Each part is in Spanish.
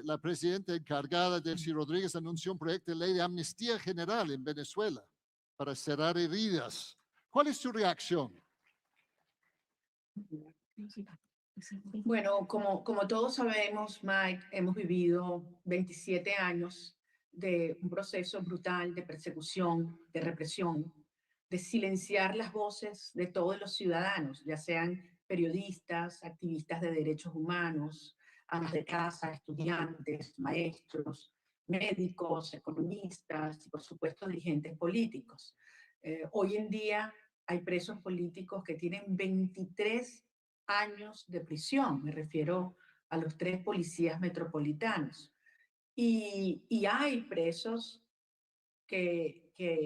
la presidenta encargada, Delcy Rodríguez, anunció un proyecto de ley de amnistía general en Venezuela para cerrar heridas. ¿Cuál es su reacción? Bueno, como todos sabemos, Mike, hemos vivido 27 años de un proceso brutal de persecución, de represión, de silenciar las voces de todos los ciudadanos, ya sean periodistas, activistas de derechos humanos, amas de casa, estudiantes, maestros, médicos, economistas y, por supuesto, dirigentes políticos. Hoy en día hay presos políticos que tienen 23 años de prisión, me refiero a los 3 policías metropolitanos. Y hay presos que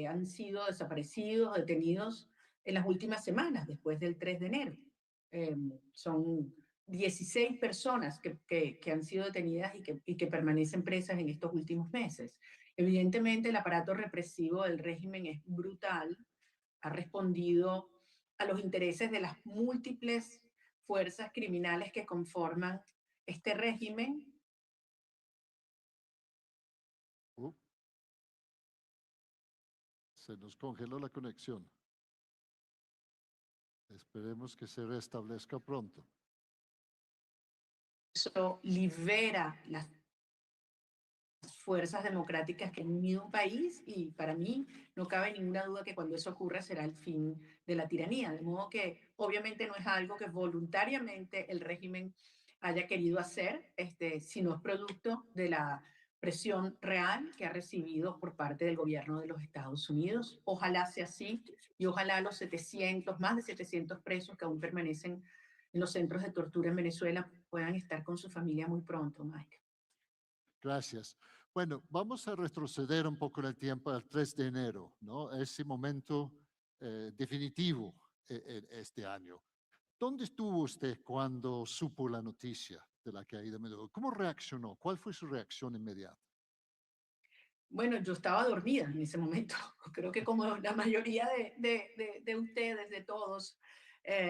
han sido desaparecidos, detenidos en las últimas semanas, después del 3 de enero. Son 16 personas que han sido detenidas y que permanecen presas en estos últimos meses. Evidentemente, el aparato represivo del régimen es brutal, ha respondido a los intereses de las múltiples fuerzas criminales que conforman este régimen. Se nos congeló la conexión. Esperemos que se restablezca pronto. Eso libera las fuerzas democráticas que han unido un país y para mí no cabe ninguna duda que cuando eso ocurra será el fin de la tiranía. De modo que obviamente no es algo que voluntariamente el régimen haya querido hacer, sino es producto de la presión real que ha recibido por parte del gobierno de los Estados Unidos. Ojalá sea así y ojalá los 700, más de 700 presos que aún permanecen en los centros de tortura en Venezuela puedan estar con su familia muy pronto, Mike. Gracias. Bueno, vamos a retroceder un poco en el tiempo al 3 de enero, ¿no? Ese momento definitivo este año. ¿Dónde estuvo usted cuando supo la noticia de la caída de Maduro? ¿Cómo reaccionó? ¿Cuál fue su reacción inmediata? Bueno, yo estaba dormida en ese momento. Creo que como la mayoría de ustedes, de todos,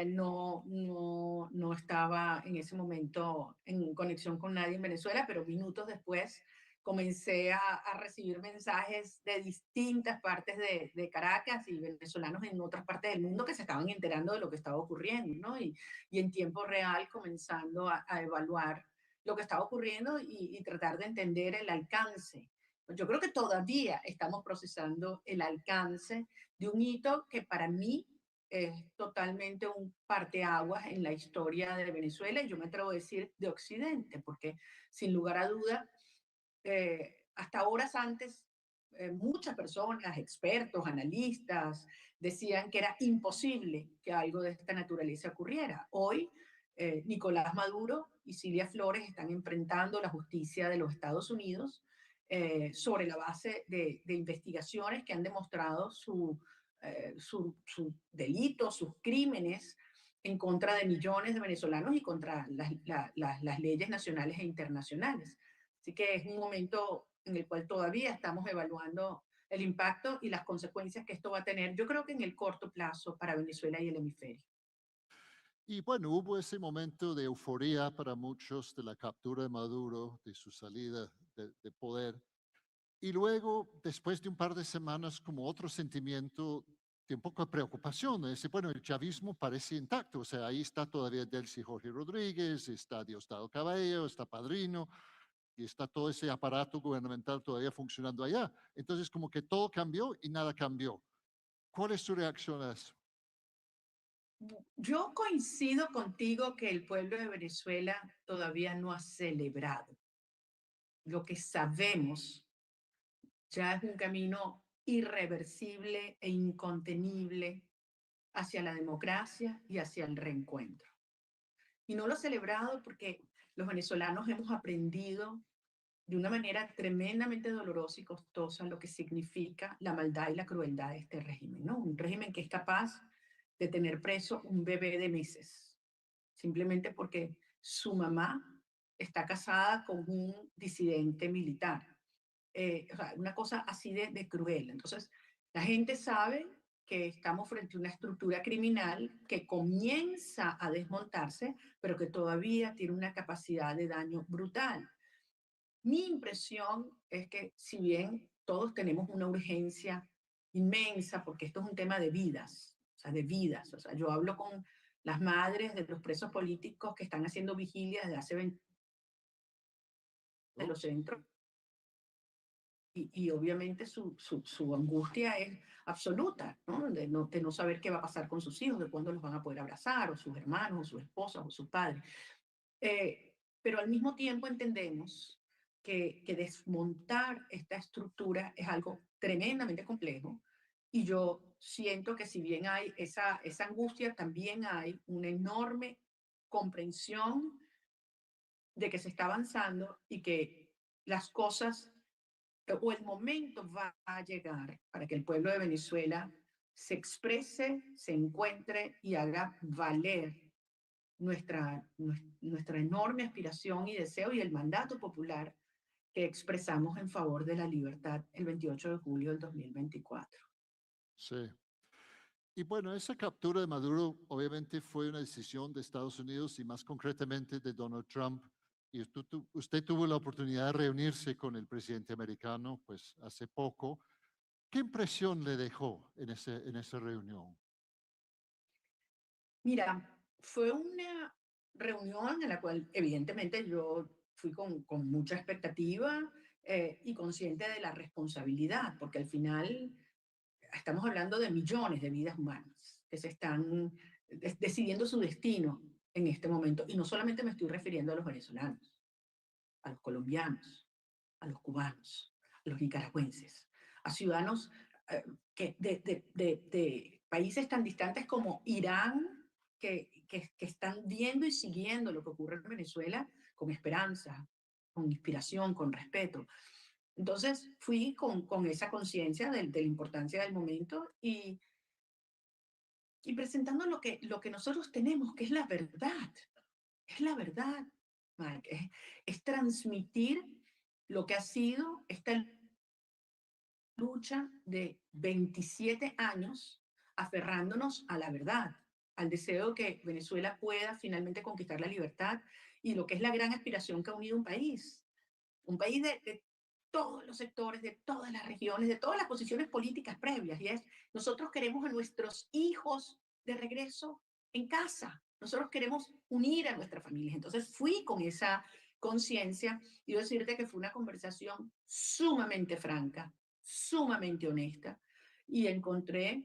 no estaba en ese momento en conexión con nadie en Venezuela, pero minutos después comencé a recibir mensajes de distintas partes de Caracas y venezolanos en otras partes del mundo que se estaban enterando de lo que estaba ocurriendo, ¿no? Y en tiempo real comenzando a evaluar lo que estaba ocurriendo y tratar de entender el alcance. Yo creo que todavía estamos procesando el alcance de un hito que para mí es totalmente un parteaguas en la historia de Venezuela y yo me atrevo a decir de Occidente, porque sin lugar a duda, hasta horas antes, muchas personas, expertos, analistas, decían que era imposible que algo de esta naturaleza ocurriera. Hoy, Nicolás Maduro y Silvia Flores están enfrentando la justicia de los Estados Unidos sobre la base de investigaciones que han demostrado su delito, sus crímenes en contra de millones de venezolanos y contra las leyes nacionales e internacionales. Así que es un momento en el cual todavía estamos evaluando el impacto y las consecuencias que esto va a tener, yo creo que en el corto plazo para Venezuela y el hemisferio. Y bueno, hubo ese momento de euforía para muchos de la captura de Maduro, de su salida de poder. Y luego, después de un par de semanas, como otro sentimiento de un poco de preocupación, es decir, bueno, el chavismo parece intacto, o sea, ahí está todavía Delcy Jorge Rodríguez, está Diosdado Cabello, está Padrino, y está todo ese aparato gubernamental todavía funcionando allá. Entonces, como que todo cambió y nada cambió. ¿Cuál es su reacción a eso? Yo coincido contigo que el pueblo de Venezuela todavía no ha celebrado. Lo que sabemos ya es un camino irreversible e incontenible hacia la democracia y hacia el reencuentro. Y no lo he celebrado porque los venezolanos hemos aprendido de una manera tremendamente dolorosa y costosa lo que significa la maldad y la crueldad de este régimen, ¿no? Un régimen que es capaz de tener preso un bebé de meses, simplemente porque su mamá está casada con un disidente militar. O sea, una cosa así de cruel. Entonces, la gente sabe que estamos frente a una estructura criminal que comienza a desmontarse, pero que todavía tiene una capacidad de daño brutal. Mi impresión es que si bien todos tenemos una urgencia inmensa, porque esto es un tema de vidas, o sea, de vidas, o sea, yo hablo con las madres de los presos políticos que están haciendo vigilia desde hace 20 de ¿no? los centros, y obviamente su angustia es absoluta, ¿no? De no saber qué va a pasar con sus hijos, de cuándo los van a poder abrazar, o sus hermanos, o sus esposas, o sus padres. Pero al mismo tiempo entendemos que desmontar esta estructura es algo tremendamente complejo, y yo siento que si bien hay esa angustia, también hay una enorme comprensión de que se está avanzando y que las cosas o el momento va a llegar para que el pueblo de Venezuela se exprese, se encuentre y haga valer nuestra enorme aspiración y deseo y el mandato popular que expresamos en favor de la libertad el 28 de julio del 2024. Sí. Y bueno, esa captura de Maduro obviamente fue una decisión de Estados Unidos y más concretamente de Donald Trump. Y usted tuvo la oportunidad de reunirse con el presidente americano pues hace poco. ¿Qué impresión le dejó en esa reunión? Mira, fue una reunión en la cual evidentemente yo fui con mucha expectativa y consciente de la responsabilidad, porque al final estamos hablando de millones de vidas humanas que se están decidiendo su destino en este momento. Y no solamente me estoy refiriendo a los venezolanos, a los colombianos, a los cubanos, a los nicaragüenses, a ciudadanos de países tan distantes como Irán, que están viendo y siguiendo lo que ocurre en Venezuela con esperanza, con inspiración, con respeto. Entonces fui con esa conciencia de la importancia del momento y presentando lo que nosotros tenemos, que es la verdad, Mike, es transmitir lo que ha sido esta lucha de 27 años aferrándonos a la verdad, al deseo de que Venezuela pueda finalmente conquistar la libertad y lo que es la gran aspiración que ha unido un país de todos los sectores, de todas las regiones, de todas las posiciones políticas previas, y es, nosotros queremos a nuestros hijos de regreso en casa, nosotros queremos unir a nuestras familias. Entonces fui con esa conciencia y decirte que fue una conversación sumamente franca, sumamente honesta, y encontré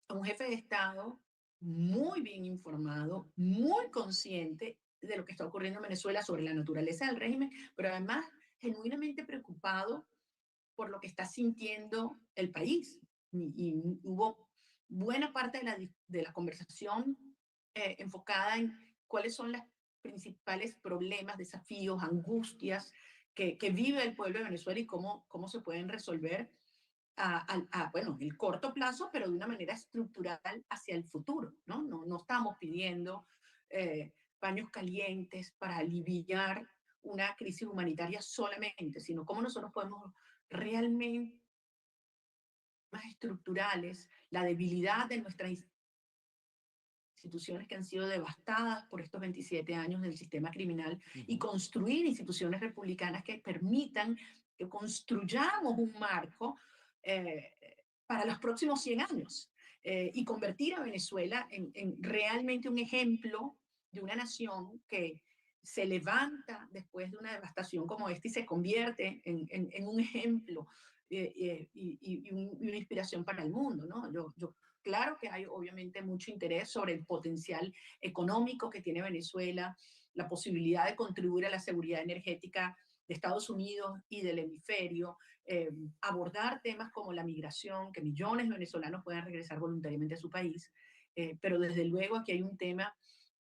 a un jefe de Estado muy bien informado, muy consciente de lo que está ocurriendo en Venezuela sobre la naturaleza del régimen, pero además genuinamente preocupado por lo que está sintiendo el país. Y hubo buena parte de la conversación enfocada en cuáles son los principales problemas, desafíos, angustias que vive el pueblo de Venezuela y cómo se pueden resolver bueno, el corto plazo, pero de una manera estructural hacia el futuro, ¿no? No estamos pidiendo paños calientes para aliviar una crisis humanitaria solamente, sino cómo nosotros podemos realmente más estructurales, la debilidad de nuestras instituciones que han sido devastadas por estos 27 años del sistema criminal y Ujú. construir instituciones republicanas que permitan que construyamos un marco eh, para los próximos 100 años y convertir a Venezuela en realmente un ejemplo de una nación que se levanta después de una devastación como esta y se convierte en un ejemplo y una inspiración para el mundo, ¿no? Claro que hay obviamente mucho interés sobre el potencial económico que tiene Venezuela, la posibilidad de contribuir a la seguridad energética de Estados Unidos y del hemisferio, abordar temas como la migración, que millones de venezolanos puedan regresar voluntariamente a su país, pero desde luego aquí hay un tema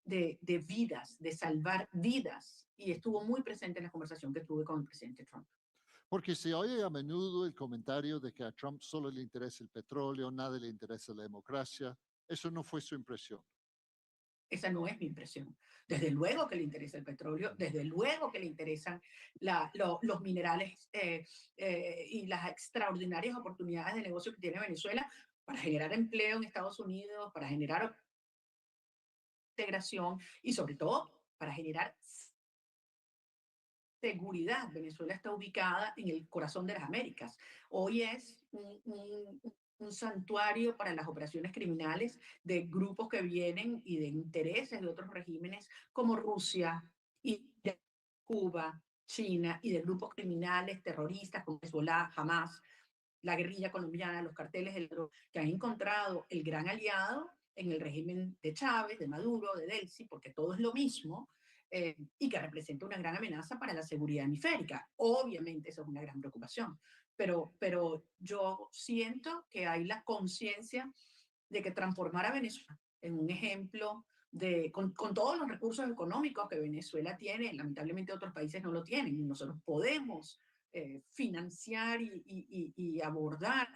de vidas, de salvar vidas, y estuvo muy presente en la conversación que tuve con el presidente Trump. Porque se oye a menudo el comentario de que a Trump solo le interesa el petróleo, nada le interesa la democracia. Eso no fue su impresión. Esa no es mi impresión. Desde luego que le interesa el petróleo, desde luego que le interesan los minerales y las extraordinarias oportunidades de negocio que tiene Venezuela para generar empleo en Estados Unidos, para generar integración y sobre todo para generar seguridad. Venezuela está ubicada en el corazón de las Américas. Hoy es un santuario para las operaciones criminales de grupos que vienen y de intereses de otros regímenes como Rusia y Cuba, China, y de grupos criminales terroristas como Hezbollah, Hamas, la guerrilla colombiana, los carteles del oro, que han encontrado el gran aliado en el régimen de Chávez, de Maduro, de Delcy, porque todo es lo mismo, y que representa una gran amenaza para la seguridad hemisférica. Obviamente eso es una gran preocupación, pero yo siento que hay la conciencia de que transformar a Venezuela en un ejemplo con todos los recursos económicos que Venezuela tiene, lamentablemente otros países no lo tienen, y nosotros podemos financiar y abordar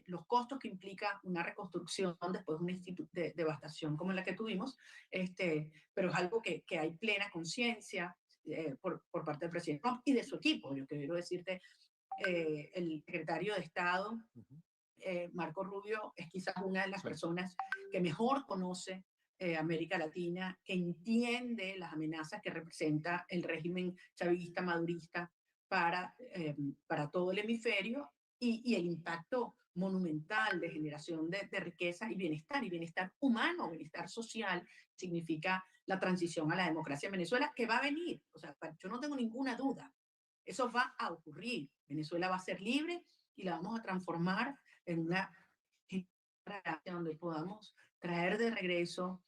los costos que implica una reconstrucción después de una devastación como la que tuvimos, pero es algo que hay plena conciencia por parte del presidente Trump y de su equipo. Yo quiero decirte, el secretario de Estado, Marco Rubio, es quizás una de las Sí. personas que mejor conoce América Latina, que entiende las amenazas que representa el régimen chavista madurista para todo el hemisferio y el impacto monumental de generación de riqueza y bienestar humano, bienestar social, significa la transición a la democracia en Venezuela, que va a venir. O sea, yo no tengo ninguna duda. Eso va a ocurrir. Venezuela va a ser libre y la vamos a transformar en una donde podamos traer de regreso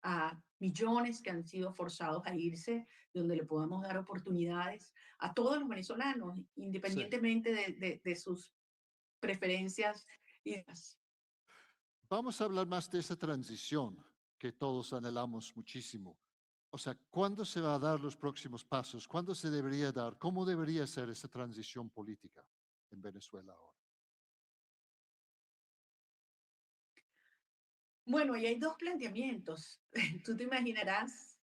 a millones que han sido forzados a irse, donde le podamos dar oportunidades a todos los venezolanos, Sí. independientemente de sus preferencias. Vamos a hablar más de esa transición que todos anhelamos muchísimo. O sea, ¿cuándo se va a dar los próximos pasos? ¿Cuándo se debería dar? ¿Cómo debería ser esa transición política en Venezuela ahora? Bueno, y hay dos planteamientos. Tú te imaginarás,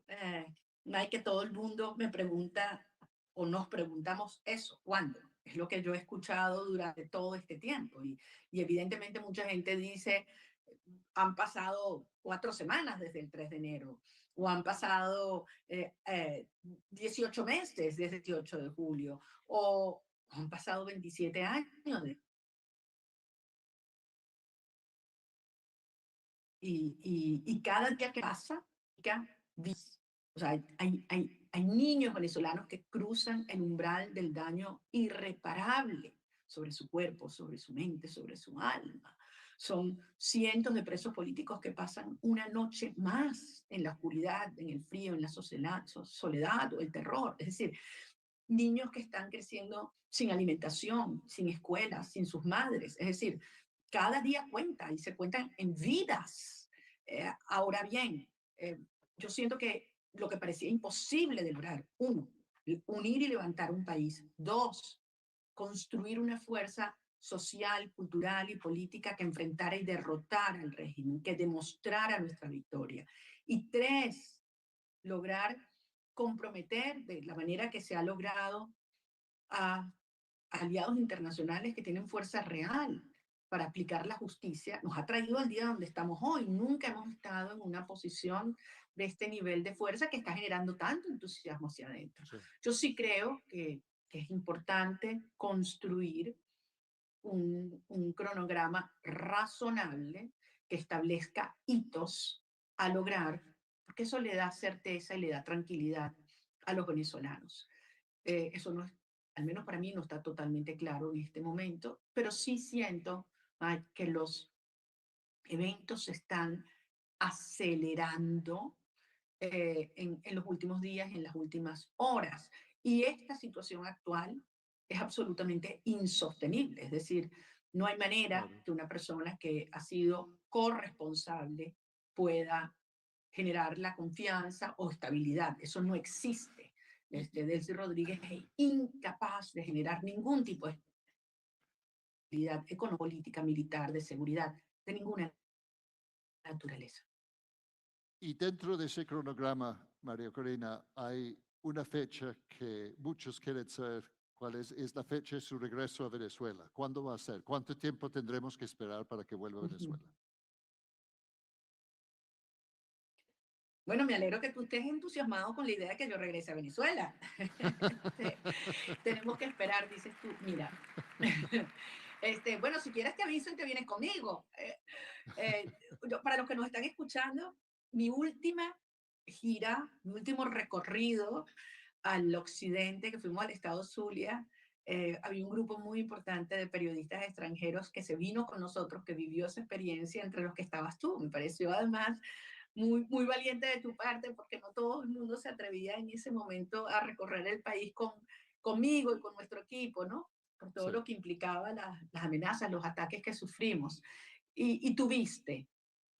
eh, Mike, que todo el mundo me pregunta o nos preguntamos eso, ¿cuándo? Es lo que yo he escuchado durante todo este tiempo. Y evidentemente mucha gente dice, han pasado 4 semanas desde el 3 de enero, o han pasado 18 meses desde el 18 de julio, o han pasado 27 años. Y cada día que pasa, o sea, hay niños venezolanos que cruzan el umbral del daño irreparable sobre su cuerpo, sobre su mente, sobre su alma. Son cientos de presos políticos que pasan una noche más en la oscuridad, en el frío, en la soledad o el terror. Es decir, niños que están creciendo sin alimentación, sin escuelas, sin sus madres. Es decir, cada día cuenta y se cuentan en vidas. Ahora bien, yo siento que lo que parecía imposible de lograr, uno, unir y levantar un país; dos, construir una fuerza social, cultural y política que enfrentara y derrotara al régimen, que demostrara nuestra victoria; y tres, lograr comprometer de la manera que se ha logrado a aliados internacionales que tienen fuerza real para aplicar la justicia, nos ha traído al día donde estamos hoy. Nunca hemos estado en una posición de este nivel de fuerza que está generando tanto entusiasmo hacia adentro. Sí. Yo sí creo que es importante construir un cronograma razonable que establezca hitos a lograr, porque eso le da certeza y le da tranquilidad a los venezolanos. Eso no es, al menos para mí, no está totalmente claro en este momento, pero sí siento, Mike, que los eventos se están acelerando en los últimos días, en las últimas horas. Y esta situación actual es absolutamente insostenible. Es decir, no hay manera Claro. que una persona que ha sido corresponsable pueda generar la confianza o estabilidad. Eso no existe. Delcy Rodríguez es incapaz de generar ningún tipo de estabilidad económica, política, militar, de seguridad, de ninguna naturaleza. Y dentro de ese cronograma, María Corina, hay una fecha que muchos quieren saber cuál es la fecha de su regreso a Venezuela. ¿Cuándo va a ser? ¿Cuánto tiempo tendremos que esperar para que vuelva a Ujú. Venezuela? Bueno, me alegro que tú estés entusiasmado con la idea de que yo regrese a Venezuela. Este, tenemos que esperar, dices tú. Mira, bueno, si quieres te aviso y te vienes conmigo. Eh, para los que nos están escuchando, mi última gira, mi último recorrido al occidente, que fuimos al estado Zulia, había un grupo muy importante de periodistas extranjeros que se vino con nosotros, que vivió esa experiencia, entre los que estabas tú. Me pareció además muy valiente de tu parte, porque no todo el mundo se atrevía en ese momento a recorrer el país conmigo y con nuestro equipo, ¿no? Por todo Sí, lo que implicaba las amenazas, los ataques que sufrimos. Y tú viste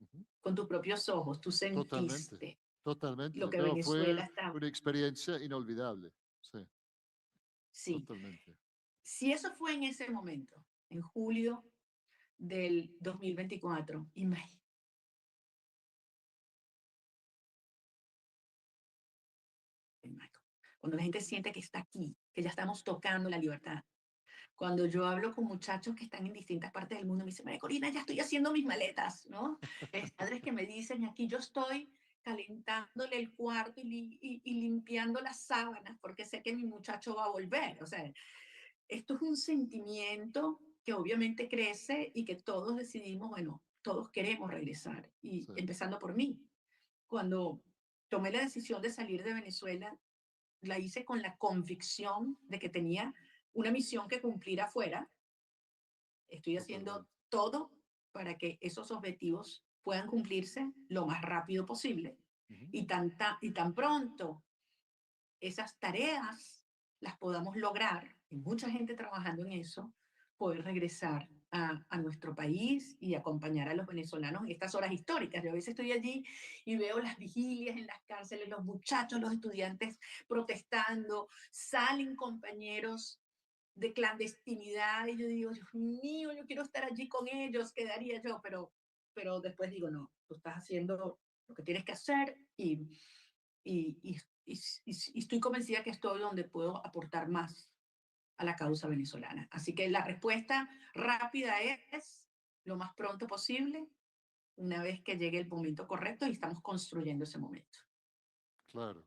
ujú, con tus propios ojos, tú totalmente, sentiste lo totalmente. que No, Venezuela fue está. una experiencia inolvidable. Sí, Sí, totalmente. si eso fue en ese momento, en julio del 2024, imagínate, cuando la gente siente que está aquí, que ya estamos tocando la libertad. Cuando yo hablo con muchachos que están en distintas partes del mundo, me dicen, María Corina, ya estoy haciendo mis maletas, ¿no? Padres que me dicen, aquí yo estoy calentándole el cuarto y limpiando las sábanas porque sé que mi muchacho va a volver. O sea, esto es un sentimiento que obviamente crece y que todos decidimos, bueno, todos queremos regresar, y Sí, empezando por mí. Cuando tomé la decisión de salir de Venezuela, la hice con la convicción de que tenía una misión que cumplir afuera. Estoy haciendo totalmente. todo para que esos objetivos puedan cumplirse lo más rápido posible. Ujú, Y tan pronto esas tareas las podamos lograr, y mucha gente trabajando en eso, poder regresar a nuestro país y acompañar a los venezolanos en estas horas históricas. Yo a veces estoy allí y veo las vigilias en las cárceles, los muchachos, los estudiantes protestando, salen compañeros de clandestinidad y yo digo, Dios mío, yo quiero estar allí con ellos, quedaría yo, pero después digo, no, tú estás haciendo lo que tienes que hacer y, y, y estoy convencida que estoy donde puedo aportar más a la causa venezolana. Así que la respuesta rápida es lo más pronto posible, una vez que llegue el momento correcto y estamos construyendo ese momento. claro,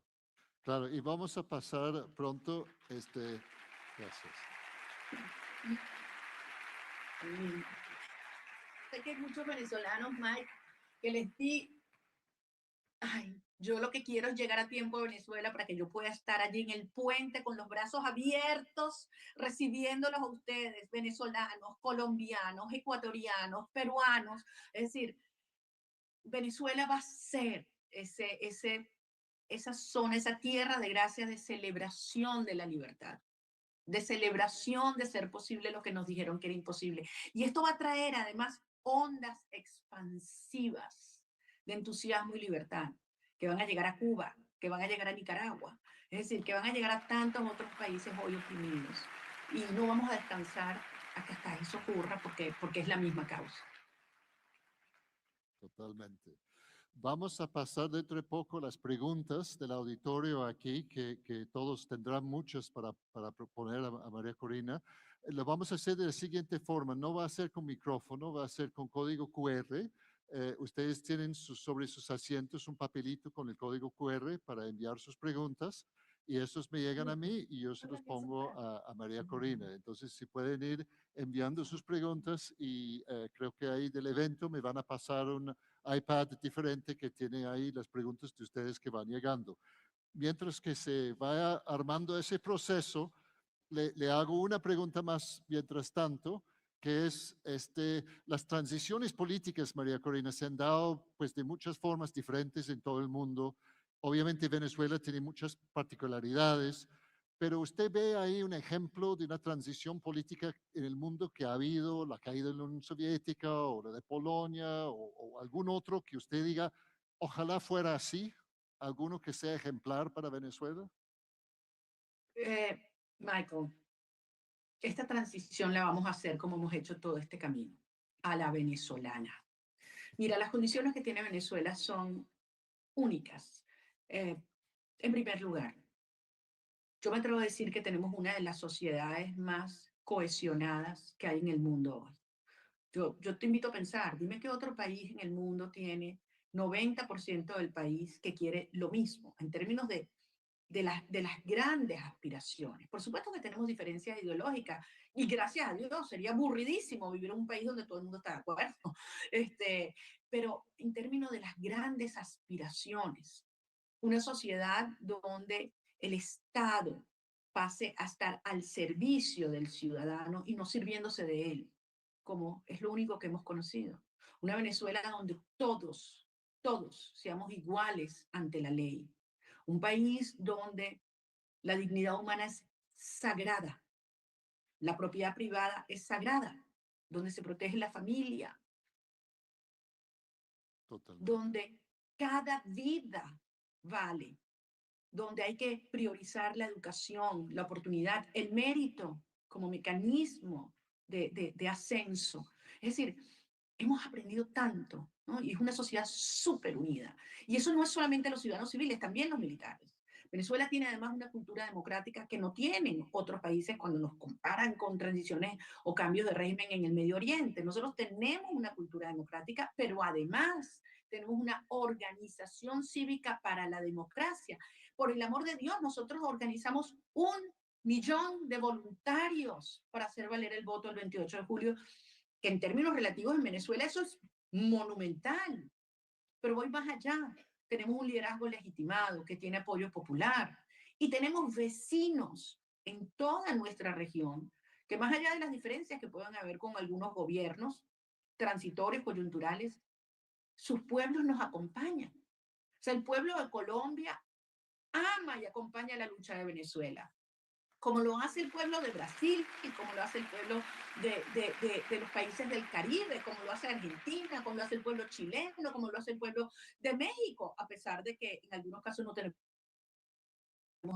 claro. Y vamos a pasar pronto, gracias. Y sé que hay muchos venezolanos, Mike, que les di, ay, yo lo que quiero es llegar a tiempo a Venezuela para que yo pueda estar allí en el puente con los brazos abiertos, recibiéndolos a ustedes, venezolanos, colombianos, ecuatorianos, peruanos. Es decir, Venezuela va a ser esa zona, esa tierra de gracia, de celebración de la libertad, de celebración de ser posible lo que nos dijeron que era imposible. Y esto va a traer además ondas expansivas de entusiasmo y libertad, que van a llegar a Cuba, que van a llegar a Nicaragua, es decir, que van a llegar a tantos otros países hoy oprimidos. Y no vamos a descansar hasta que eso ocurra porque es la misma causa. Totalmente. Vamos a pasar dentro de poco las preguntas del auditorio aquí, que todos tendrán muchas para proponer a María Corina. Lo vamos a hacer de la siguiente forma, no va a ser con micrófono, va a ser con código QR. Ustedes tienen sobre sus asientos un papelito con el código QR para enviar sus preguntas y esos me llegan a mí y yo se los pongo a María Corina. Entonces, si pueden ir enviando sus preguntas y creo que ahí del evento me van a pasar un iPad diferente que tiene ahí las preguntas de ustedes que van llegando. Mientras que se vaya armando ese proceso, le hago una pregunta más mientras tanto, que es las transiciones políticas, María Corina, se han dado pues de muchas formas diferentes en todo el mundo. Obviamente Venezuela tiene muchas particularidades, pero usted ve ahí un ejemplo de una transición política en el mundo que ha habido, la caída de la Unión Soviética o la de Polonia o algún otro que usted diga, ojalá fuera así, alguno que sea ejemplar para Venezuela. Eh, Michael, esta transición la vamos a hacer como hemos hecho todo este camino, a la venezolana. Mira, las condiciones que tiene Venezuela son únicas. Eh, en primer lugar, yo me atrevo a decir que tenemos una de las sociedades más cohesionadas que hay en el mundo hoy. Yo te invito a pensar, dime qué otro país en el mundo tiene 90% del país que quiere lo mismo en términos de las grandes aspiraciones. Por supuesto que tenemos diferencias ideológicas y gracias a Dios sería aburridísimo vivir en un país donde todo el mundo está de acuerdo. Este, pero en términos de las grandes aspiraciones, una sociedad donde el Estado pase a estar al servicio del ciudadano y no sirviéndose de él, como es lo único que hemos conocido. Una Venezuela donde todos seamos iguales ante la ley. Un país donde la dignidad humana es sagrada, la propiedad privada es sagrada, donde se protege la familia, Totalmente. donde cada vida vale, donde hay que priorizar la educación, la oportunidad, el mérito como mecanismo de ascenso. Es decir, hemos aprendido tanto, ¿no? Y es una sociedad súper unida. Y eso no es solamente los ciudadanos civiles, también los militares. Venezuela tiene además una cultura democrática que no tienen otros países cuando nos comparan con transiciones o cambios de régimen en el Medio Oriente. Nosotros tenemos una cultura democrática, pero además tenemos una organización cívica para la democracia. Por el amor de Dios, nosotros organizamos 1 millón de voluntarios para hacer valer el voto el 28 de julio, que en términos relativos en Venezuela eso es monumental. Pero voy más allá. Tenemos un liderazgo legitimado que tiene apoyo popular y tenemos vecinos en toda nuestra región que más allá de las diferencias que puedan haber con algunos gobiernos transitorios, coyunturales, sus pueblos nos acompañan. O sea, el pueblo de Colombia ama y acompaña la lucha de Venezuela, como lo hace el pueblo de Brasil y como lo hace el pueblo de los países del Caribe, como lo hace Argentina, como lo hace el pueblo chileno, como lo hace el pueblo de México, a pesar de que en algunos casos no tenemos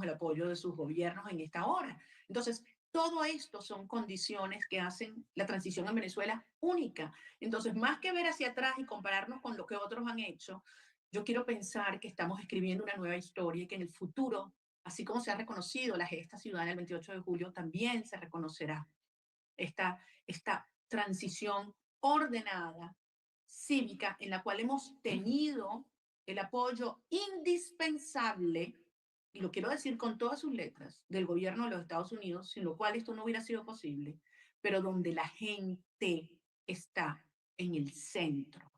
el apoyo de sus gobiernos en esta hora. Entonces, todo esto son condiciones que hacen la transición en Venezuela única. Entonces, más que ver hacia atrás y compararnos con lo que otros han hecho, yo quiero pensar que estamos escribiendo una nueva historia y que en el futuro, así como se ha reconocido la gesta ciudadana el 28 de julio, también se reconocerá esta transición ordenada, cívica, en la cual hemos tenido el apoyo indispensable, y lo quiero decir con todas sus letras, del gobierno de los Estados Unidos, sin lo cual esto no hubiera sido posible, pero donde la gente está en el centro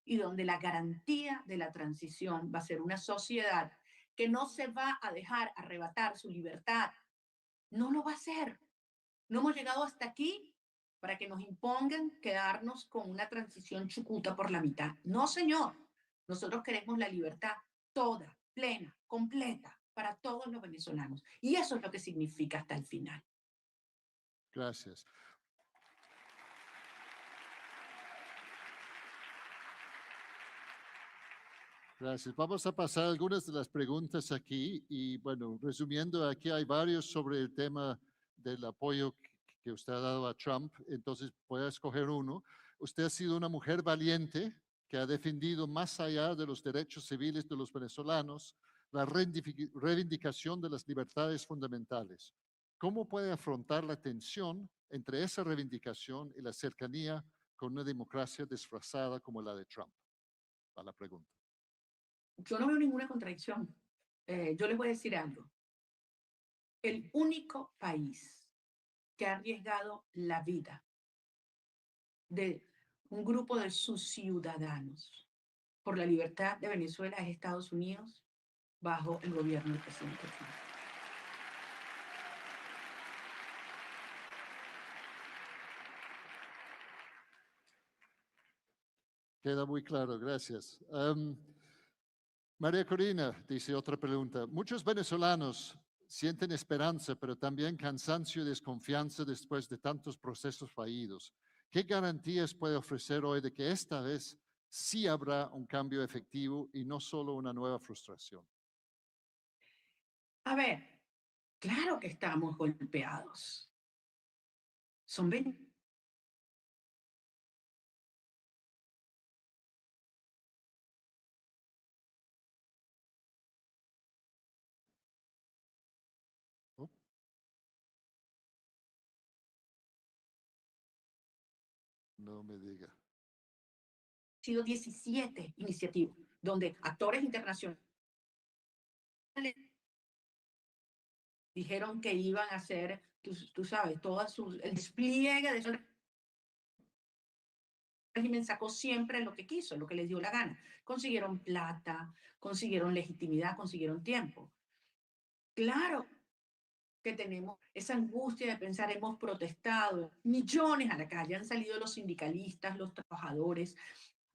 y donde la garantía de la transición va a ser una sociedad que no se va a dejar arrebatar su libertad. No lo va a hacer. No hemos llegado hasta aquí para que nos impongan quedarnos con una transición chucuta por la mitad. No, señor. Nosotros queremos la libertad toda, plena, completa para todos los venezolanos. Y eso es lo que significa hasta el final. Gracias. Gracias. Vamos a pasar algunas de las preguntas aquí y bueno, resumiendo, aquí hay varios sobre el tema del apoyo que usted ha dado a Trump, entonces voy a escoger uno. Usted ha sido una mujer valiente que ha defendido más allá de los derechos civiles de los venezolanos la reivindicación de las libertades fundamentales. ¿Cómo puede afrontar la tensión entre esa reivindicación y la cercanía con una democracia disfrazada como la de Trump? Va la pregunta. Yo no veo ninguna contradicción. Yo les voy a decir algo. El único país que ha arriesgado la vida de un grupo de sus ciudadanos por la libertad de Venezuela es Estados Unidos bajo el gobierno del presidente Trump. Queda muy claro, gracias. María Corina dice otra pregunta. Muchos venezolanos sienten esperanza, pero también cansancio y desconfianza después de tantos procesos fallidos. ¿Qué garantías puede ofrecer hoy de que esta vez sí habrá un cambio efectivo y no solo una nueva frustración? A ver, claro que estamos golpeados. Son 20. ¿No? No me diga. sido 17 iniciativas, donde actores internacionales dijeron que iban a hacer, tú sabes, el despliegue de ese régimen sacó siempre lo que quiso, lo que les dio la gana. Consiguieron plata, consiguieron legitimidad, consiguieron tiempo. Claro que tenemos esa angustia de pensar, hemos protestado, millones a la calle, han salido los sindicalistas, los trabajadores,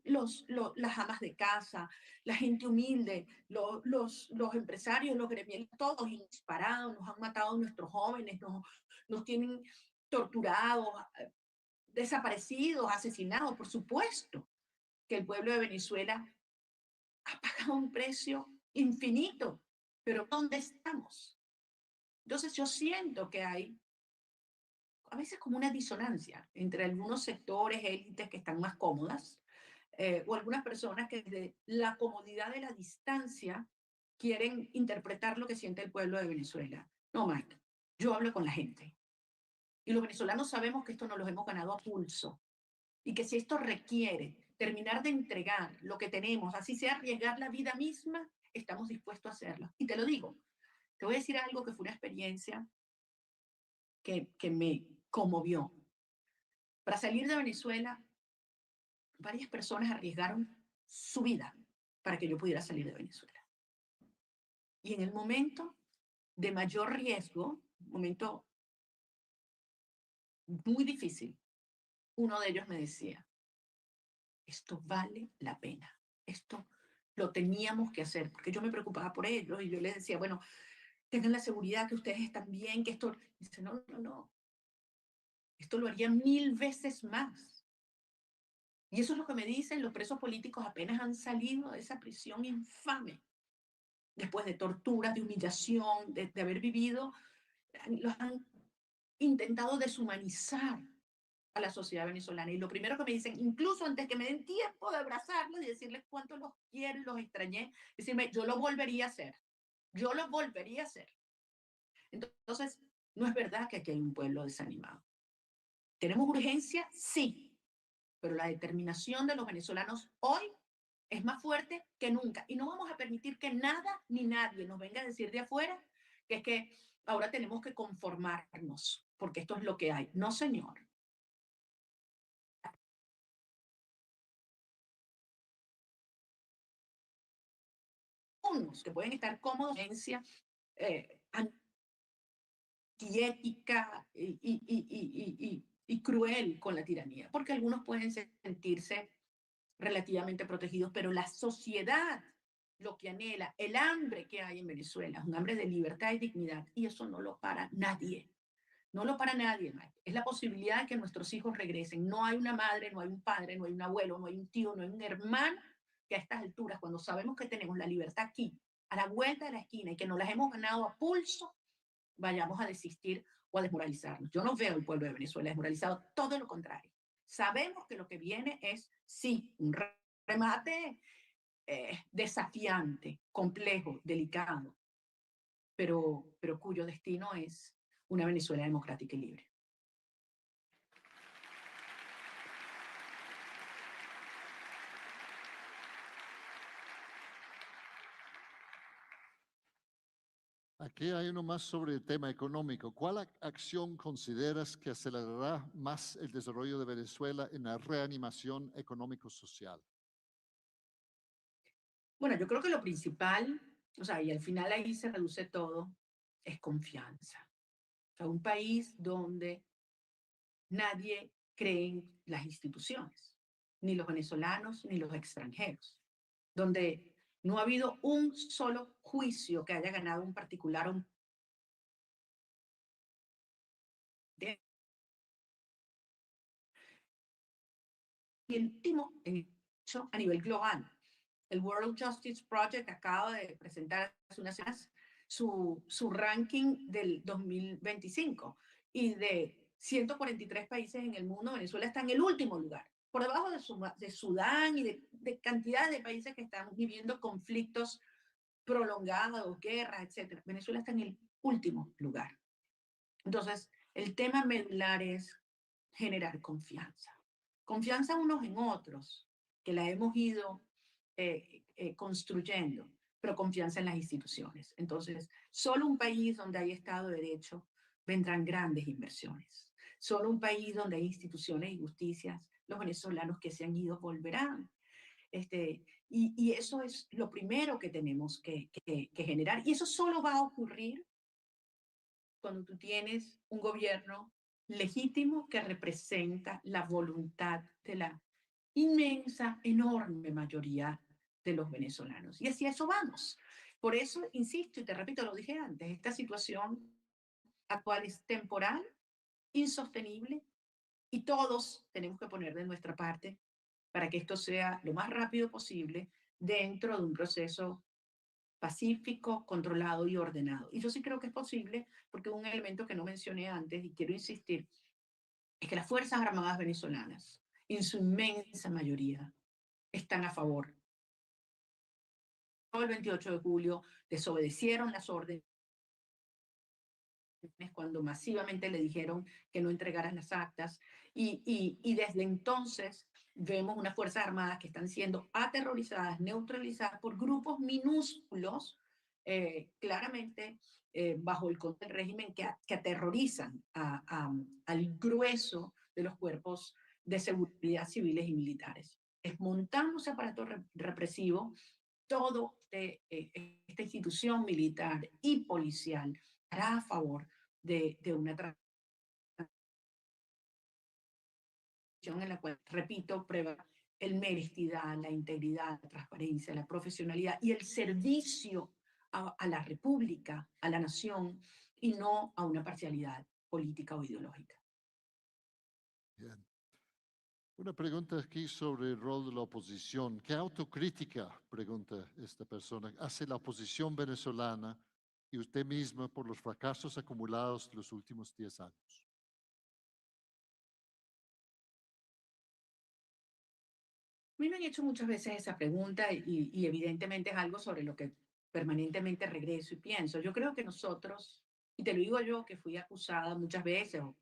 las amas de casa, la gente humilde, los empresarios, los gremiales, todos disparados, nos han matado a nuestros jóvenes, nos tienen torturados, desaparecidos, asesinados. Por supuesto que el pueblo de Venezuela ha pagado un precio infinito, pero ¿dónde estamos? Entonces yo siento que hay a veces como una disonancia entre algunos sectores, élites que están más cómodas, o algunas personas que desde la comodidad de la distancia quieren interpretar lo que siente el pueblo de Venezuela. No, Mike, yo hablo con la gente. Y los venezolanos sabemos que esto nos lo hemos ganado a pulso. Y que si esto requiere terminar de entregar lo que tenemos, así sea arriesgar la vida misma, estamos dispuestos a hacerlo. Y te lo digo, te voy a decir algo que fue una experiencia que me conmovió. Para salir de Venezuela, varias personas arriesgaron su vida para que yo pudiera salir de Venezuela. Y en el momento de mayor riesgo, un momento muy difícil, uno de ellos me decía, esto vale la pena, esto lo teníamos que hacer, porque yo me preocupaba por ellos y yo les decía, bueno, tengan la seguridad que ustedes están bien, que esto... Dice, no, no, no, esto lo haría 1000 veces más. Y eso es lo que me dicen los presos políticos apenas han salido de esa prisión infame, después de torturas, de humillación, de haber vivido, los han intentado deshumanizar a la sociedad venezolana. Y lo primero que me dicen, incluso antes que me den tiempo de abrazarlos y decirles cuánto los quiero y los extrañé, decirme, yo lo volvería a hacer. Yo lo volvería a hacer. Entonces, no es verdad que aquí hay un pueblo desanimado. ¿Tenemos urgencia? Sí, pero la determinación de los venezolanos hoy es más fuerte que nunca. Y no vamos a permitir que nada ni nadie nos venga a decir de afuera que es que ahora tenemos que conformarnos, porque esto es lo que hay. No, señor. Unos que pueden estar cómodos en antiética y cruel con la tiranía, porque algunos pueden sentirse relativamente protegidos, pero la sociedad lo que anhela, el hambre que hay en Venezuela, es un hambre de libertad y dignidad, y eso no lo para nadie. No lo para nadie, Mike. Es la posibilidad de que nuestros hijos regresen. No hay una madre, no hay un padre, no hay un abuelo, no hay un tío, no hay un hermano que a estas alturas, cuando sabemos que tenemos la libertad aquí, a la vuelta de la esquina y que nos las hemos ganado a pulso, vayamos a desistir o a desmoralizarnos. Yo no veo el pueblo de Venezuela desmoralizado, todo lo contrario. Sabemos que lo que viene es, sí, un remate desafiante, complejo, delicado, pero cuyo destino es una Venezuela democrática y libre. Aquí hay uno más sobre el tema económico. ¿Cuál acción consideras que acelerará más el desarrollo de Venezuela en la reanimación económico-social? Bueno, yo creo que lo principal, o sea, y al final ahí se reduce todo, es confianza. O sea, un país donde nadie cree en las instituciones, ni los venezolanos ni los extranjeros, donde no ha habido un solo juicio que haya ganado un particular o un último hecho a nivel global. El World Justice Project acaba de presentar hace unas semanas su ranking del 2025 y de 143 países en el mundo, Venezuela está en el último lugar, por debajo de Sudán y de cantidad de países que están viviendo conflictos prolongados, guerras, etc. Venezuela está en el último lugar. Entonces, el tema medular es generar confianza. Confianza unos en otros, que la hemos ido construyendo, pero confianza en las instituciones. Entonces, solo un país donde hay Estado de Derecho vendrán grandes inversiones. Solo un país donde hay instituciones y justicias, los venezolanos que se han ido volverán. Y eso es lo primero que tenemos que generar. Y eso solo va a ocurrir cuando tú tienes un gobierno legítimo que representa la voluntad de la inmensa, enorme mayoría de los venezolanos. Y hacia eso vamos. Por eso, insisto y te repito, lo dije antes, esta situación actual es temporal, insostenible, y todos tenemos que poner de nuestra parte para que esto sea lo más rápido posible dentro de un proceso pacífico, controlado y ordenado. Y yo sí creo que es posible porque un elemento que no mencioné antes y quiero insistir es que las Fuerzas Armadas venezolanas, en su inmensa mayoría, están a favor. El 28 de julio desobedecieron las órdenes cuando masivamente le dijeron que no entregaran las actas y desde entonces vemos unas Fuerzas Armadas que están siendo aterrorizadas, neutralizadas por grupos minúsculos, claramente bajo el control del régimen que aterrorizan al grueso de los cuerpos de seguridad civiles y militares. Desmontamos ese aparato represivo, todo esta institución militar y policial hará a favor de una transición en la cual, repito, prueba el honestidad, la integridad, la transparencia, la profesionalidad y el servicio a la república, a la nación, y no a una parcialidad política o ideológica. Bien. Una pregunta aquí sobre el rol de la oposición. ¿Qué autocrítica, pregunta esta persona, hace la oposición venezolana y usted misma por los fracasos acumulados los últimos 10 años? A mí me han hecho muchas veces esa pregunta y evidentemente es algo sobre lo que permanentemente regreso y pienso. Yo creo que nosotros, y te lo digo yo que fui acusada muchas veces o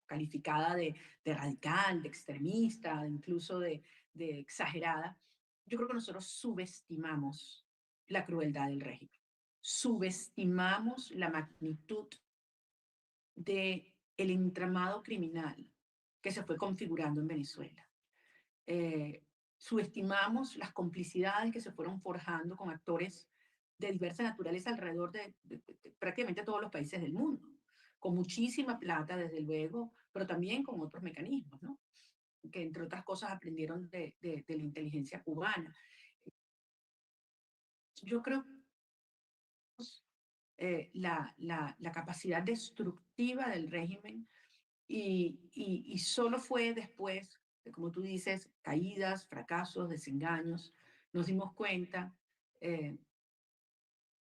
calificada de radical, de extremista, incluso de exagerada, yo creo que nosotros subestimamos la crueldad del régimen, subestimamos la magnitud del entramado criminal que se fue configurando en Venezuela. Eh, Subestimamos las complicidades que se fueron forjando con actores de diversa naturaleza alrededor de prácticamente todos los países del mundo, con muchísima plata, desde luego, pero también con otros mecanismos, ¿no? Que entre otras cosas aprendieron de la inteligencia cubana. Yo creo la capacidad destructiva del régimen y solo fue después de, como tú dices, caídas, fracasos, desengaños, nos dimos cuenta eh,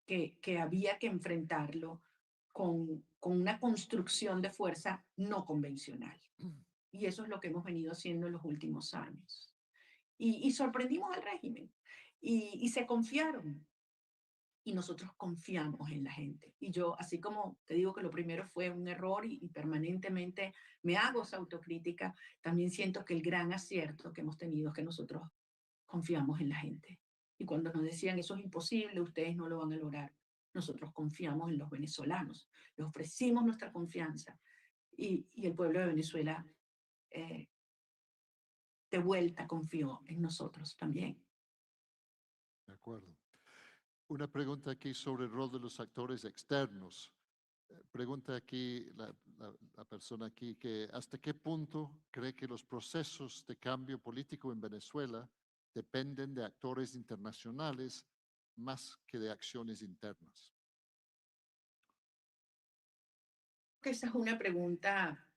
que había que enfrentarlo con una construcción de fuerza no convencional. Y eso es lo que hemos venido haciendo en los últimos años. Y sorprendimos al régimen y se confiaron y nosotros confiamos en la gente. Y yo, así como te digo que lo primero fue un error y permanentemente me hago esa autocrítica, también siento que el gran acierto que hemos tenido es que nosotros confiamos en la gente. Y cuando nos decían eso es imposible, ustedes no lo van a lograr, nosotros confiamos en los venezolanos, les ofrecimos nuestra confianza y el pueblo de Venezuela eh, de vuelta confió en nosotros también. De acuerdo. Una pregunta aquí sobre el rol de los actores externos. Pregunta aquí la persona aquí que hasta qué punto cree que los procesos de cambio político en Venezuela dependen de actores internacionales más que de acciones internas. Esa es una pregunta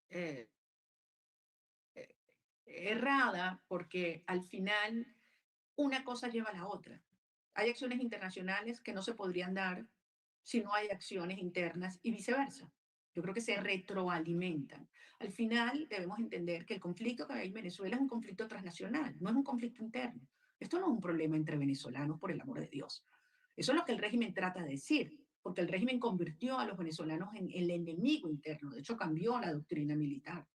eh, errada porque al final una cosa lleva a la otra. Hay acciones internacionales que no se podrían dar si no hay acciones internas y viceversa. Yo creo que se retroalimentan. Al final debemos entender que el conflicto que hay en Venezuela es un conflicto transnacional, no es un conflicto interno. Esto no es un problema entre venezolanos, por el amor de Dios. Eso es lo que el régimen trata de decir, porque el régimen convirtió a los venezolanos en el enemigo interno. De hecho, cambió la doctrina militar.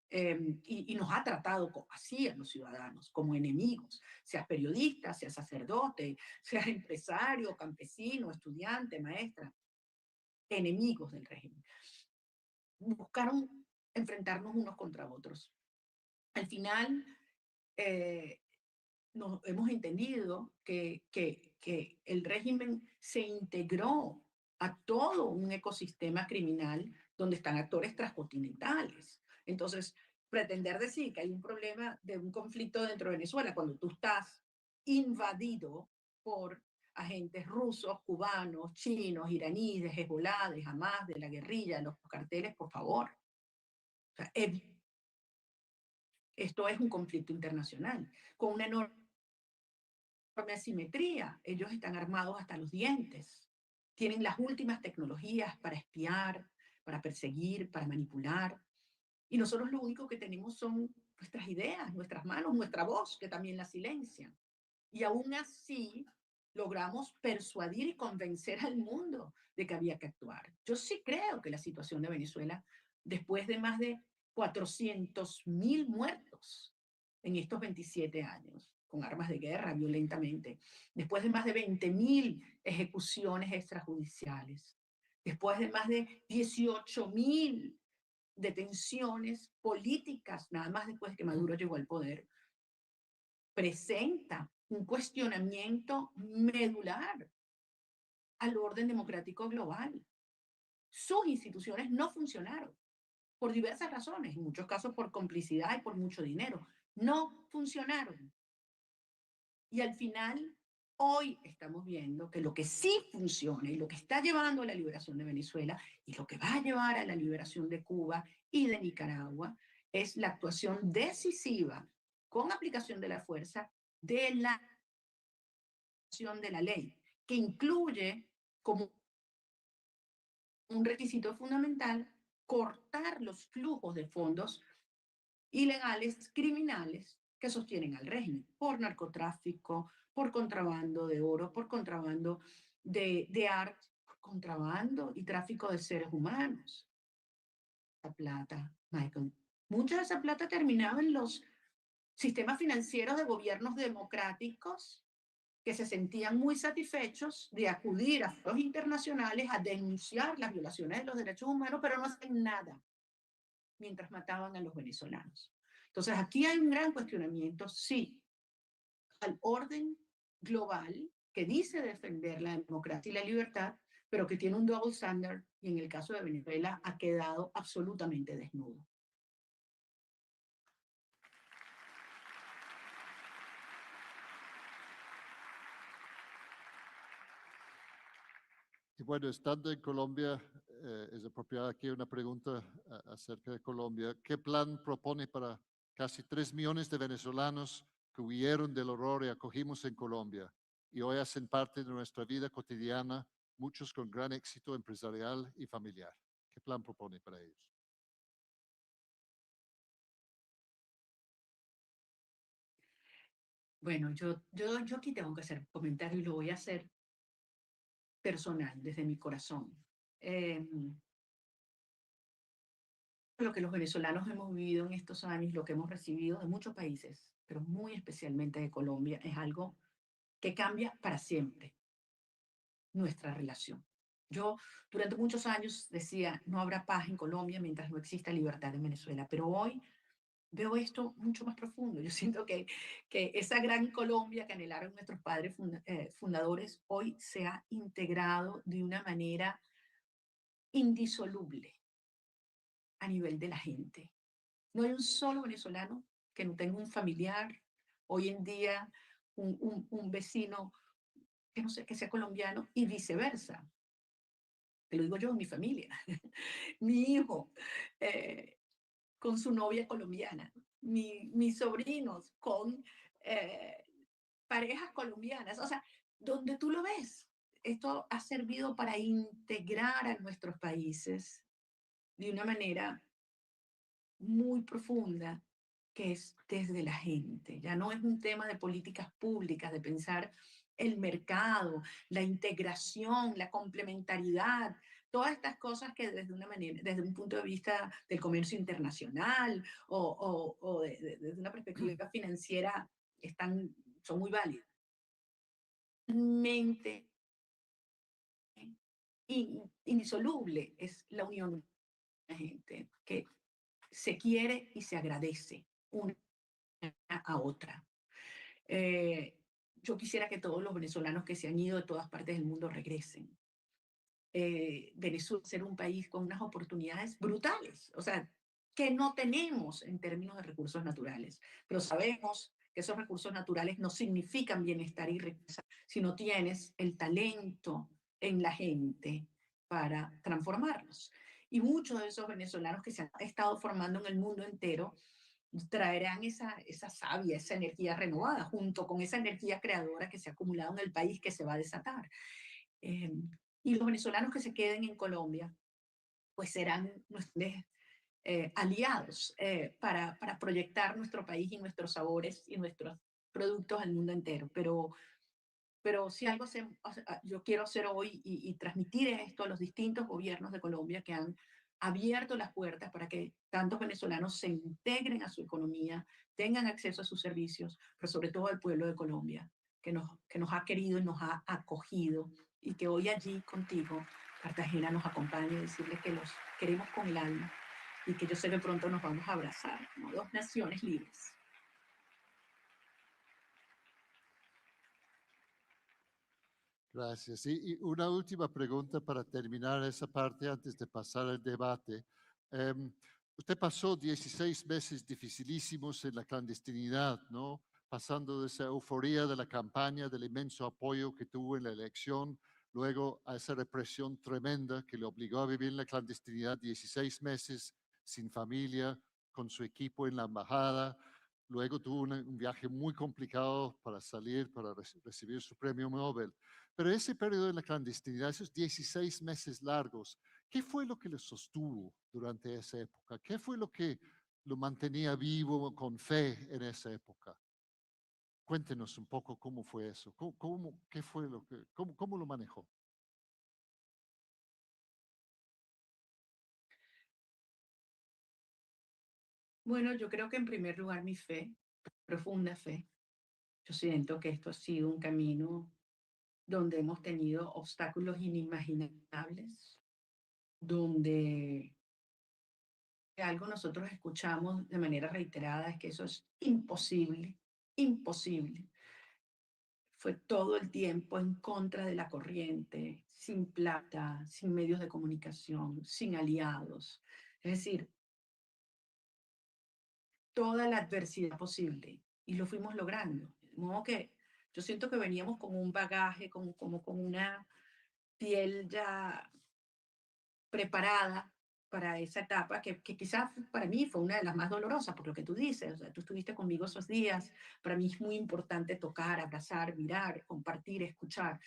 y nos ha tratado así a los ciudadanos, como enemigos, seas periodista, seas sacerdote, seas empresario, campesino, estudiante, maestra, enemigos del régimen. Buscaron enfrentarnos unos contra otros. Al final, eh, nos hemos entendido que el régimen se integró a todo un ecosistema criminal donde están actores transcontinentales. Entonces, pretender decir que hay un problema de un conflicto dentro de Venezuela cuando tú estás invadido por agentes rusos, cubanos, chinos, iraníes, de Hezbollah, de Hamas, de la guerrilla, de los carteles, por favor. O sea, esto es un conflicto internacional con una enorme asimetría. Ellos están armados hasta los dientes. Tienen las últimas tecnologías para espiar, para perseguir, para manipular. Y nosotros lo único que tenemos son nuestras ideas, nuestras manos, nuestra voz, que también la silencian. Y aún así logramos persuadir y convencer al mundo de que había que actuar. Yo sí creo que la situación de Venezuela, después de más de 400.000 muertos en estos 27 años, con armas de guerra violentamente, después de más de 20.000 ejecuciones extrajudiciales, después de más de 18.000 detenciones políticas, nada más después de que Maduro llegó al poder, presenta un cuestionamiento medular al orden democrático global. Sus instituciones no funcionaron por diversas razones, en muchos casos por complicidad y por mucho dinero. No funcionaron. Y al final, hoy estamos viendo que lo que sí funciona y lo que está llevando a la liberación de Venezuela y lo que va a llevar a la liberación de Cuba y de Nicaragua es la actuación decisiva con aplicación de la fuerza de la acción de la ley, que incluye como un requisito fundamental cortar los flujos de fondos ilegales, criminales, que sostienen al régimen, por narcotráfico, por contrabando de oro, por contrabando de arte, por contrabando y tráfico de seres humanos. La plata, Michael. Mucha de esa plata terminaba en los sistemas financieros de gobiernos democráticos que se sentían muy satisfechos de acudir a foros internacionales a denunciar las violaciones de los derechos humanos, pero no hacen nada mientras mataban a los venezolanos. Entonces, aquí hay un gran cuestionamiento, sí, al orden global que dice defender la democracia y la libertad, pero que tiene un double standard y en el caso de Venezuela ha quedado absolutamente desnudo. Y bueno, estando en Colombia, es apropiada aquí una pregunta acerca de Colombia. ¿Qué plan propone para casi 3 millones de venezolanos que huyeron del horror y acogimos en Colombia y hoy hacen parte de nuestra vida cotidiana, muchos con gran éxito empresarial y familiar? ¿Qué plan propone para ellos? Bueno, yo aquí tengo que hacer comentario y lo voy a hacer personal, desde mi corazón. Lo que los venezolanos hemos vivido en estos años, lo que hemos recibido de muchos países, pero muy especialmente de Colombia, es algo que cambia para siempre nuestra relación. Yo durante muchos años decía, no habrá paz en Colombia mientras no exista libertad en Venezuela, pero hoy veo esto mucho más profundo. Yo siento que esa gran Colombia que anhelaron nuestros padres fundadores hoy se ha integrado de una manera indisoluble a nivel de la gente. No hay un solo venezolano que no tenga un familiar, hoy en día un vecino que no sé, que sea colombiano y viceversa. Te lo digo yo, mi familia, mi hijo con su novia colombiana, mis sobrinos con eh, parejas colombianas. O sea, donde tú lo ves, esto ha servido para integrar a nuestros países de una manera muy profunda, que es desde la gente. Ya no es un tema de políticas públicas, de pensar el mercado, la integración, la complementariedad todas estas cosas que desde una manera, desde un punto de vista del comercio internacional o desde una perspectiva financiera están, son muy válidas. Mente indisoluble es la unión de la gente que se quiere y se agradece una a otra. Eh, yo quisiera que todos los venezolanos que se han ido de todas partes del mundo regresen. Venezuela ser un país con unas oportunidades brutales, o sea, que no tenemos en términos de recursos naturales, pero sabemos que esos recursos naturales no significan bienestar y riqueza si no tienes el talento en la gente para transformarlos. Y muchos de esos venezolanos que se han estado formando en el mundo entero traerán esa savia, esa energía renovada, junto con esa energía creadora que se ha acumulado en el país que se va a desatar. Eh, y los venezolanos que se queden en Colombia, pues serán nuestros aliados para proyectar nuestro país y nuestros sabores y nuestros productos al mundo entero. Pero si algo yo quiero hacer hoy y transmitir esto a los distintos gobiernos de Colombia que han abierto las puertas para que tantos venezolanos se integren a su economía, tengan acceso a sus servicios, pero sobre todo al pueblo de Colombia, que nos ha querido y nos ha acogido y que hoy allí contigo, Cartagena, nos acompañe y decirles que los queremos con el alma y que yo sé que pronto nos vamos a abrazar como dos naciones libres. Gracias. Y una última pregunta para terminar esa parte antes de pasar al debate. Em, Usted pasó 16 meses dificilísimos en la clandestinidad, ¿no? Pasando de esa euforía de la campaña, del inmenso apoyo que tuvo en la elección, luego a esa represión tremenda que le obligó a vivir en la clandestinidad 16 meses sin familia, con su equipo en la embajada. Luego tuvo un viaje muy complicado para salir, para recibir su premio Nobel. Pero ese periodo de la clandestinidad, esos 16 meses largos, ¿qué fue lo que le sostuvo durante esa época? ¿Qué fue lo que lo mantenía vivo con fe en esa época? Cuéntenos un poco cómo fue eso, qué fue lo que, cómo lo manejó. Bueno, yo creo que en primer lugar mi fe, profunda fe. Yo siento que esto ha sido un camino donde hemos tenido obstáculos inimaginables, donde algo nosotros escuchamos de manera reiterada es que eso es imposible, imposible. Fue todo el tiempo en contra de la corriente, sin plata, sin medios de comunicación, sin aliados. Es decir, toda la adversidad posible y lo fuimos logrando. De modo que yo siento que veníamos con un bagaje, como con una piel ya preparada para esa etapa que quizás para mí fue una de las más dolorosas, por lo que tú dices. O sea, tú estuviste conmigo esos días. Para mí es muy importante tocar, abrazar, mirar, compartir, escuchar.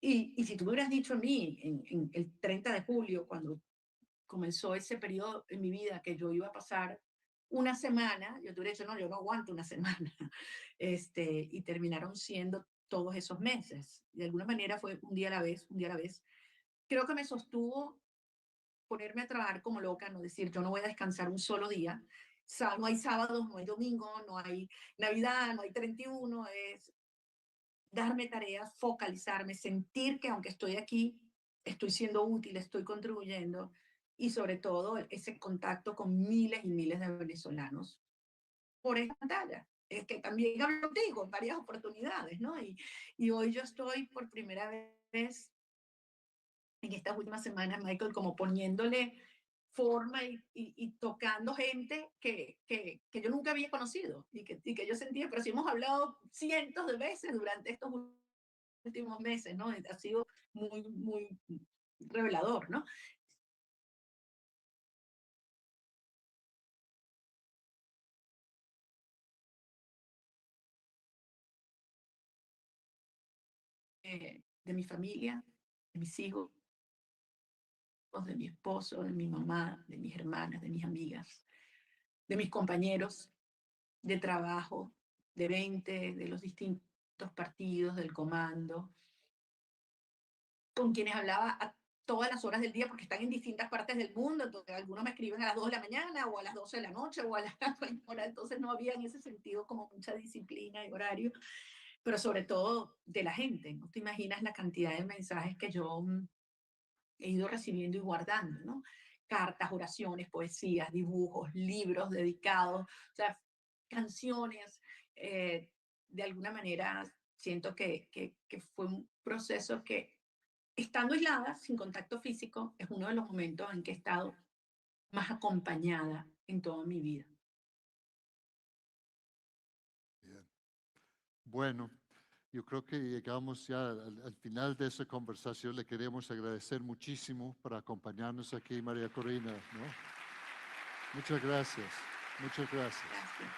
Y si tú me hubieras dicho a mí en el 30 de julio, cuando comenzó ese periodo en mi vida que yo iba a pasar una semana, yo te hubiera dicho, no, yo no aguanto una semana. Y terminaron siendo todos esos meses. De alguna manera fue un día a la vez, un día a la vez. Creo que me sostuvo ponerme a trabajar como loca, no decir, yo no voy a descansar un solo día. No hay sábados, no hay domingo, no hay Navidad, no hay 31, es darme tareas, focalizarme, sentir que aunque estoy aquí, estoy siendo útil, estoy contribuyendo y sobre todo ese contacto con miles y miles de venezolanos por esta pantalla. Es que también hablo contigo en varias oportunidades, ¿no? Y hoy yo estoy por primera vez en estas últimas semanas, Michael, como poniéndole forma y tocando gente que yo nunca había conocido y que yo sentía, pero sí hemos hablado cientos de veces durante estos últimos meses, ¿no? Ha sido muy, muy revelador, ¿no? De mi familia, de mis hijos, de mi esposo, de mi mamá, de mis hermanas, de mis amigas, de mis compañeros de trabajo, de 20, de los distintos partidos, del comando, con quienes hablaba todas las horas del día porque están en distintas partes del mundo. Entonces, algunos me escriben a las 2 de la mañana o a las 12 de la noche o a la hora. Entonces, no había en ese sentido como mucha disciplina y horario, pero sobre todo de la gente. No te imaginas la cantidad de mensajes que yo he ido recibiendo y guardando, ¿no? Cartas, oraciones, poesías, dibujos, libros dedicados, o sea, canciones. De alguna manera, siento que fue un proceso que, estando aislada, sin contacto físico, es uno de los momentos en que he estado más acompañada en toda mi vida. Bien. Bueno, yo creo que llegamos ya al final de esa conversación. Le queremos agradecer muchísimo por acompañarnos aquí, María Corina, ¿no? Muchas gracias. Muchas gracias. Gracias.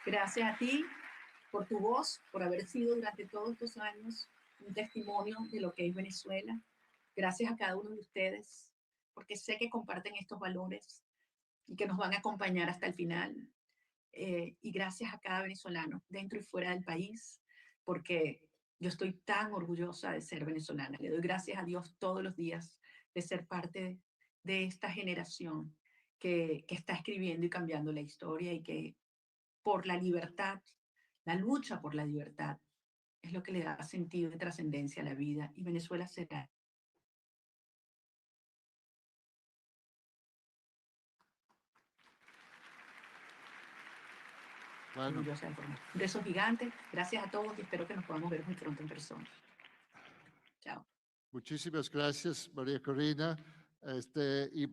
Gracias a ti por tu voz, por haber sido durante todos estos años un testimonio de lo que es Venezuela. Gracias a cada uno de ustedes, porque sé que comparten estos valores y que nos van a acompañar hasta el final. Y gracias a cada venezolano, dentro y fuera del país, porque yo estoy tan orgullosa de ser venezolana. Le doy gracias a Dios todos los días de ser parte de esta generación que está escribiendo y cambiando la historia, y que por la libertad, la lucha por la libertad, es lo que le da sentido y trascendencia a la vida. Y Venezuela será Bueno, orgullosa de formar. Un beso gigante. Gracias a todos y espero que nos podamos ver muy pronto en persona. Chao. muchísimas gracias, María Corina. Y